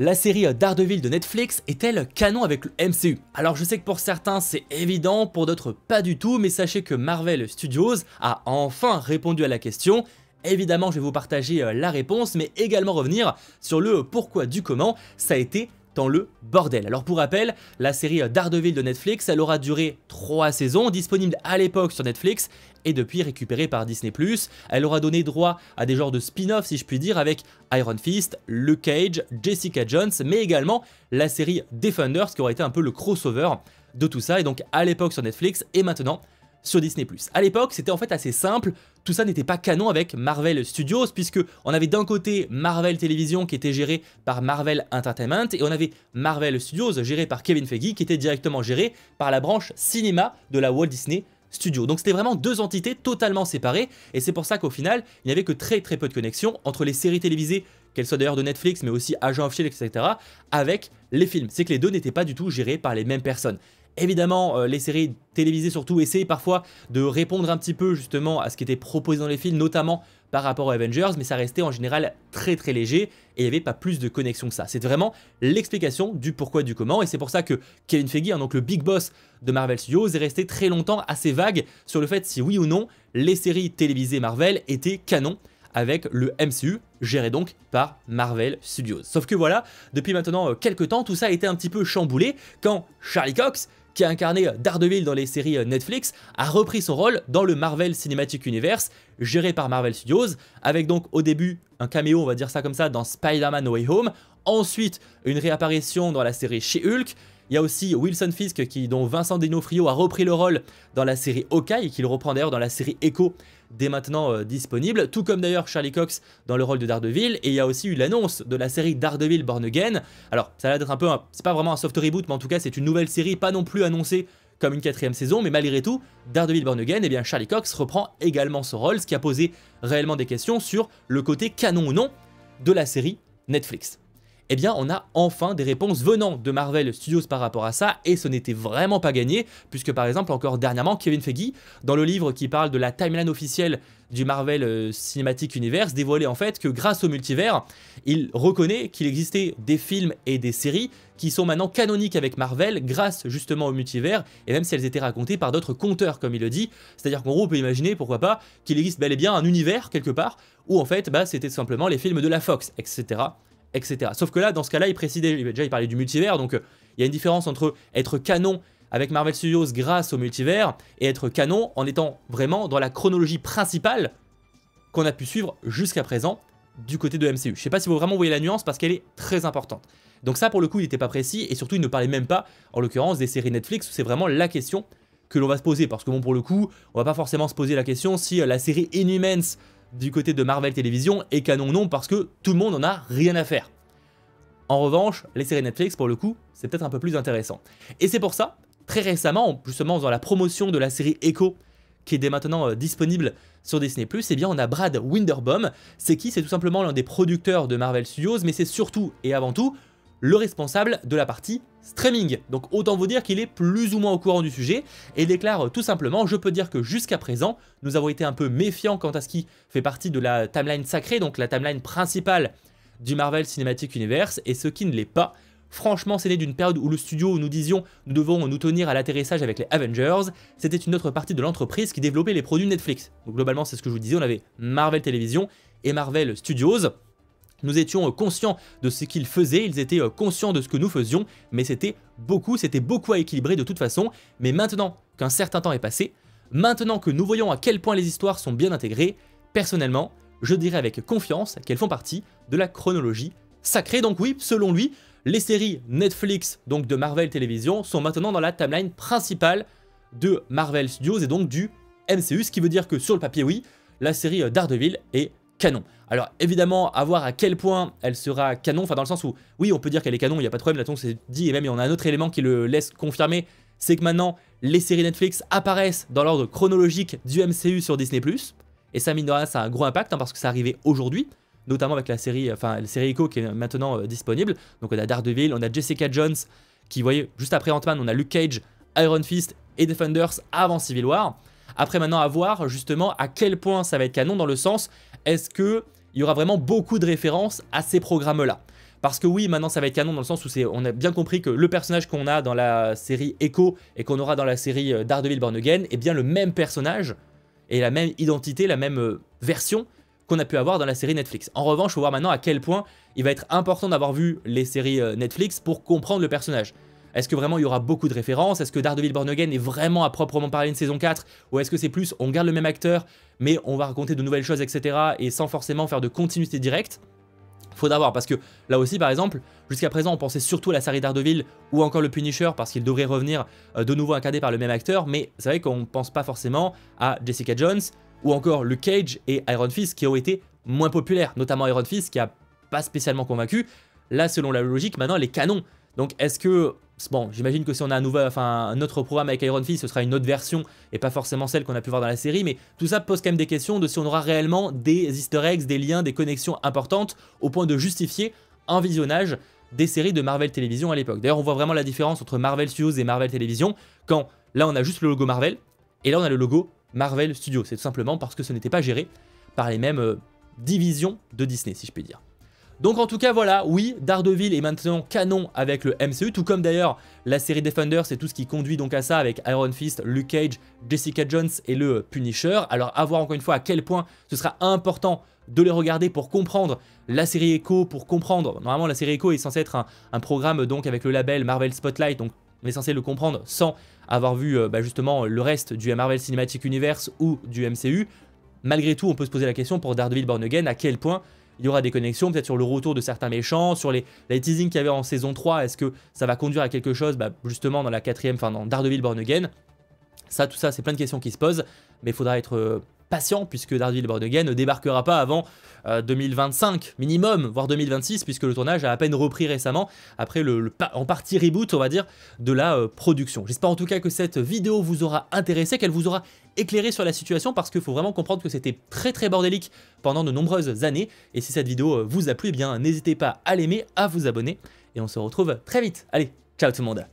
La série Daredevil de Netflix est-elle canon avec le MCU? Alors je sais que pour certains c'est évident, pour d'autres pas du tout, mais sachez que Marvel Studios a enfin répondu à la question. Évidemment je vais vous partager la réponse, mais également revenir sur le pourquoi du comment ça a été dans le bordel. Alors pour rappel, la série Daredevil de Netflix, elle aura duré 3 saisons, disponible à l'époque sur Netflix et depuis récupérée par Disney+. Elle aura donné droit à des genres de spin-off si je puis dire avec Iron Fist, Luke Cage, Jessica Jones, mais également la série Defenders qui aura été un peu le crossover de tout ça et donc à l'époque sur Netflix et maintenant sur Disney+. À l'époque, c'était en fait assez simple, tout ça n'était pas canon avec Marvel Studios puisque on avait d'un côté Marvel Television qui était géré par Marvel Entertainment et on avait Marvel Studios géré par Kevin Feige qui était directement géré par la branche cinéma de la Walt Disney Studios. Donc c'était vraiment deux entités totalement séparées et c'est pour ça qu'au final, il n'y avait que très peu de connexion entre les séries télévisées, qu'elles soient d'ailleurs de Netflix mais aussi Agents of S.H.I.E.L.D. etc. avec les films. C'est que les deux n'étaient pas du tout gérés par les mêmes personnes. Évidemment, les séries télévisées surtout essayaient parfois de répondre un petit peu justement à ce qui était proposé dans les films, notamment par rapport aux Avengers, mais ça restait en général très léger et il n'y avait pas plus de connexion que ça. C'est vraiment l'explication du pourquoi du comment et c'est pour ça que Kevin Feige, donc le big boss de Marvel Studios, est resté très longtemps assez vague sur le fait si oui ou non les séries télévisées Marvel étaient canon avec le MCU, géré donc par Marvel Studios. Sauf que voilà, depuis maintenant quelques temps, tout ça a été un petit peu chamboulé quand Charlie Cox, qui a incarné Daredevil dans les séries Netflix, a repris son rôle dans le Marvel Cinematic Universe, géré par Marvel Studios, avec donc au début un caméo, on va dire ça comme ça, dans Spider-Man No Way Home, ensuite une réapparition dans la série She-Hulk. Il y a aussi Wilson Fisk dont Vincent D'Onofrio a repris le rôle dans la série Hawkeye et qui le reprend d'ailleurs dans la série Echo dès maintenant disponible, tout comme d'ailleurs Charlie Cox dans le rôle de Daredevil. Et il y a aussi eu l'annonce de la série Daredevil Born Again. Alors ça a l'air d'être un peu, c'est pas vraiment un soft reboot, mais en tout cas c'est une nouvelle série, pas non plus annoncée comme une 4e saison, mais malgré tout, Daredevil Born Again, eh bien Charlie Cox reprend également son rôle, ce qui a posé réellement des questions sur le côté canon ou non de la série Netflix. Eh bien on a enfin des réponses venant de Marvel Studios par rapport à ça et ce n'était vraiment pas gagné puisque par exemple encore dernièrement Kevin Feige dans le livre qui parle de la timeline officielle du Marvel Cinematic Universe dévoilait en fait que grâce au multivers il reconnaît qu'il existait des films et des séries qui sont maintenant canoniques avec Marvel grâce justement au multivers et même si elles étaient racontées par d'autres conteurs comme il le dit, c'est-à-dire qu'en gros on peut imaginer pourquoi pas qu'il existe bel et bien un univers quelque part où en fait c'était simplement les films de la Fox etc. Sauf que là, dans ce cas-là, il précisait, déjà il parlait du multivers, donc il y a une différence entre être canon avec Marvel Studios grâce au multivers et être canon en étant vraiment dans la chronologie principale qu'on a pu suivre jusqu'à présent du côté de MCU. Je sais pas si vous vraiment voyez la nuance parce qu'elle est très importante. Donc ça pour le coup il n'était pas précis et surtout il ne parlait même pas en l'occurrence des séries Netflix où c'est vraiment la question que l'on va se poser parce que bon pour le coup on va pas forcément se poser la question si la série Inhumans du côté de Marvel Television est canon ou non parce que tout le monde en a rien à faire. En revanche, les séries Netflix pour le coup, c'est peut-être un peu plus intéressant. Et c'est pour ça, très récemment, justement dans la promotion de la série Echo, qui est dès maintenant disponible sur Disney+, eh bien on a Brad Winderbaum. C'est qui? C'est tout simplement l'un des producteurs de Marvel Studios, mais c'est surtout et avant tout le responsable de la partie streaming. Donc autant vous dire qu'il est plus ou moins au courant du sujet et déclare tout simplement: je peux dire que jusqu'à présent, nous avons été un peu méfiants quant à ce qui fait partie de la timeline sacrée, donc la timeline principale du Marvel Cinematic Universe, et ce qui ne l'est pas. Franchement, c'est né d'une période où le studio où nous disions nous devons nous tenir à l'atterrissage avec les Avengers. C'était une autre partie de l'entreprise qui développait les produits Netflix. Donc globalement, c'est ce que je vous disais, on avait Marvel Television et Marvel Studios. Nous étions conscients de ce qu'ils faisaient, ils étaient conscients de ce que nous faisions, mais c'était beaucoup à équilibrer de toute façon. Mais maintenant qu'un certain temps est passé, maintenant que nous voyons à quel point les histoires sont bien intégrées, personnellement, je dirais avec confiance qu'elles font partie de la chronologie sacrée. Donc oui, selon lui, les séries Netflix, donc de Marvel Television, sont maintenant dans la timeline principale de Marvel Studios et donc du MCU, ce qui veut dire que sur le papier, oui, la série Daredevil est canon. Alors évidemment, à voir à quel point elle sera canon, enfin dans le sens où, oui, on peut dire qu'elle est canon, il n'y a pas de problème, là-dessus c'est dit, et même il y en a un autre élément qui le laisse confirmer, c'est que maintenant, les séries Netflix apparaissent dans l'ordre chronologique du MCU sur Disney+, et ça, mine de rien, ça a un gros impact, parce que ça arrivait aujourd'hui, notamment avec la série Echo qui est maintenant disponible. Donc on a Daredevil, on a Jessica Jones, qui, vous voyez, juste après Ant-Man, on a Luke Cage, Iron Fist et Defenders avant Civil War. Après maintenant à voir justement à quel point ça va être canon dans le sens, est-ce qu'il y aura vraiment beaucoup de références à ces programmes-là? Parce que oui, maintenant ça va être canon dans le sens où on a bien compris que le personnage qu'on a dans la série Echo et qu'on aura dans la série Daredevil Born Again est bien le même personnage et la même identité, la même version qu'on a pu avoir dans la série Netflix. En revanche, il faut voir maintenant à quel point il va être important d'avoir vu les séries Netflix pour comprendre le personnage. Est-ce que vraiment il y aura beaucoup de références? Est-ce que Daredevil Born Again est vraiment à proprement parler une saison 4? Ou est-ce que c'est plus on garde le même acteur mais on va raconter de nouvelles choses, etc. et sans forcément faire de continuité directe? Faudra voir, parce que là aussi par exemple, jusqu'à présent on pensait surtout à la série Daredevil ou encore le Punisher parce qu'il devrait revenir de nouveau incarné par le même acteur, mais c'est vrai qu'on ne pense pas forcément à Jessica Jones ou encore Luke Cage et Iron Fist qui ont été moins populaires, notamment Iron Fist qui a pas spécialement convaincu. Là selon la logique maintenant elle est canon, donc est-ce que... Bon, j'imagine que si on a un autre programme avec Iron Fist, ce sera une autre version et pas forcément celle qu'on a pu voir dans la série, mais tout ça pose quand même des questions de si on aura réellement des easter eggs, des liens, des connexions importantes au point de justifier un visionnage des séries de Marvel Television à l'époque. D'ailleurs, on voit vraiment la différence entre Marvel Studios et Marvel Television quand là on a juste le logo Marvel et là on a le logo Marvel Studios. C'est tout simplement parce que ce n'était pas géré par les mêmes divisions de Disney, si je puis dire. Donc en tout cas voilà, oui, Daredevil est maintenant canon avec le MCU, tout comme d'ailleurs la série Defenders, c'est tout ce qui conduit donc à ça avec Iron Fist, Luke Cage, Jessica Jones et le Punisher. Alors à voir encore une fois à quel point ce sera important de les regarder pour comprendre la série Echo, pour comprendre, normalement la série Echo est censée être un programme donc avec le label Marvel Spotlight, donc on est censé le comprendre sans avoir vu justement le reste du Marvel Cinematic Universe ou du MCU. Malgré tout, on peut se poser la question pour Daredevil Born Again, à quel point il y aura des connexions, peut-être sur le retour de certains méchants, sur les teasings qu'il y avait en saison 3, est-ce que ça va conduire à quelque chose justement dans la quatrième, enfin dans Daredevil Born Again. Ça, tout ça, c'est plein de questions qui se posent, mais il faudra être patient puisque Daredevil Born Again ne débarquera pas avant 2025 minimum, voire 2026, puisque le tournage a à peine repris récemment après en partie reboot, on va dire, de la production. J'espère en tout cas que cette vidéo vous aura intéressé, qu'elle vous aura éclairé sur la situation, parce qu'il faut vraiment comprendre que c'était très très bordélique pendant de nombreuses années. Et si cette vidéo vous a plu, eh bien n'hésitez pas à l'aimer, à vous abonner, et on se retrouve très vite. Allez, ciao tout le monde.